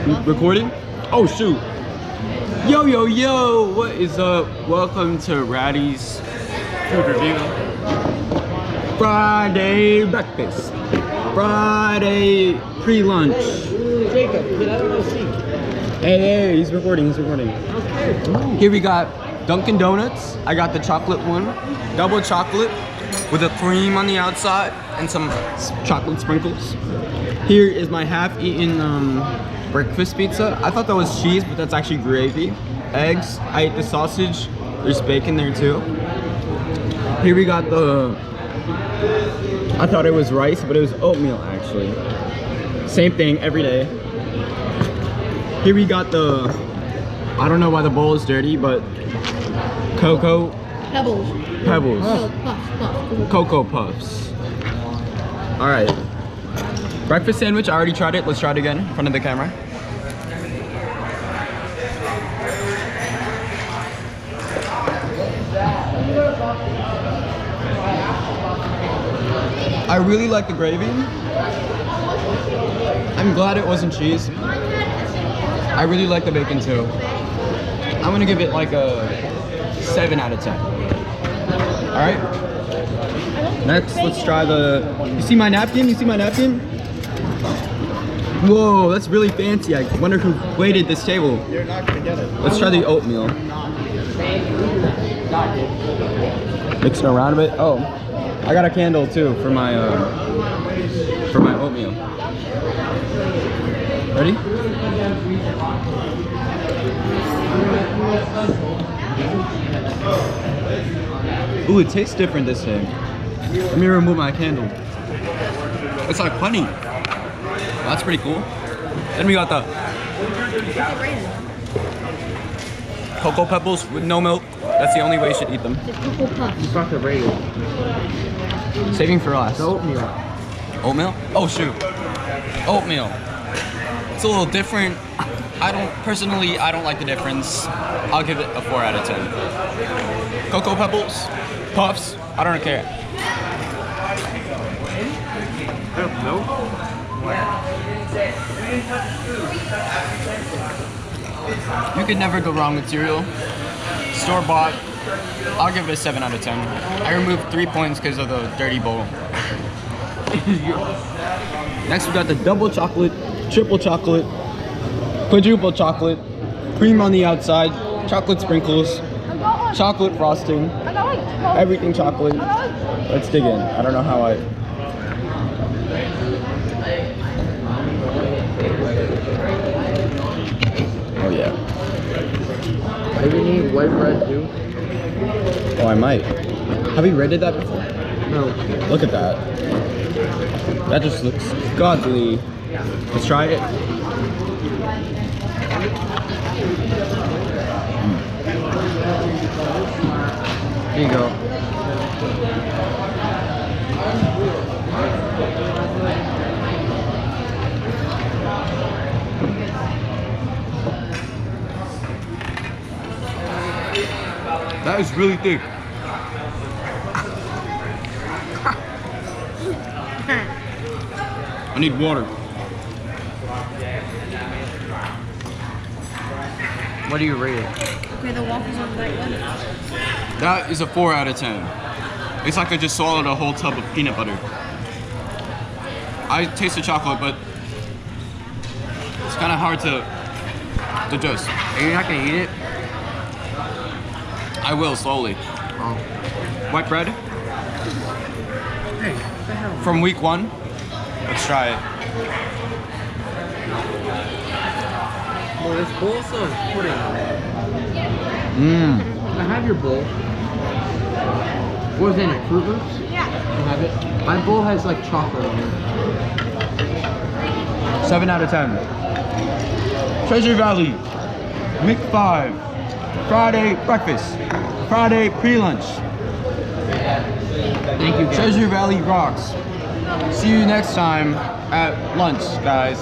Recording? Oh shoot. Yo, yo, yo, what is up? Welcome to Raddy's food review. Friday breakfast. Friday pre-lunch. Jacob, get out of the seat. Hey, he's recording, Okay. Here we got Dunkin' Donuts. I got the chocolate one. Double chocolate with a cream on the outside and some chocolate sprinkles. Here is my half-eaten breakfast pizza. I thought that was cheese, but that's actually gravy. Eggs. I ate the sausage. There's bacon there too. Here we got the... I thought it was rice, but it was oatmeal actually. Same thing every day. Here we got the... I don't know why the bowl is dirty, but... Cocoa... Pebbles. Pebbles. Puffs. Cocoa Puffs. Alright. Breakfast sandwich, I already tried it. Let's try it again in front of the camera. I really like the gravy. I'm glad it wasn't cheese. I really like the bacon too. I'm gonna give it like a 7 out of 10. Alright. Next, let's try the... You see my napkin? Whoa, that's really fancy. I wonder who waited this table. You're not gonna get it. Let's try the oatmeal. Mixing around a bit. Oh, I got a candle too for my oatmeal. Ready? Ooh, it tastes different this time. Let me remove my candle. It's like honey. That's pretty cool. Then we got the Cocoa Pebbles with no milk. That's the only way you should eat them. The Cocoa Puffs. You got the radio. Saving for last. The oatmeal. Oatmeal? Oh shoot. Oatmeal. It's a little different. I don't like the difference. I'll give it a 4 out of 10. Cocoa Pebbles, Puffs, I don't care. Nope. You could never go wrong with cereal. Store-bought, I'll give it a 7 out of 10. I removed 3 points because of the dirty bowl. Next we got the double chocolate, triple chocolate, quadruple chocolate, cream on the outside, chocolate sprinkles, chocolate frosting, everything chocolate. Let's dig in. I don't know how I... Oh yeah. Maybe you need white bread too? Oh, I might. Have you rated that before? No. Look at that. That just looks godly. Let's try it. Here you go. That is really thick. I need water. What do you rate it? Okay, the waffles are that good. That is a 4 out of 10. It's like I just swallowed a whole tub of peanut butter. I taste the chocolate, but it's kind of hard to digest. Are you not gonna eat it? I will slowly. Oh. White bread Hey, what the hell? from week 1. Let's try it. Well, this bowl still has pudding on it. Mmm. Can I have your bowl? What is in it? Fruit Loops? Yeah. Can I have it? My bowl has like chocolate on it. 7 out of 10. Treasure Valley, week 5. Friday breakfast. Friday pre-lunch. Thank you, guys. Treasure Valley rocks. See you next time at lunch, guys.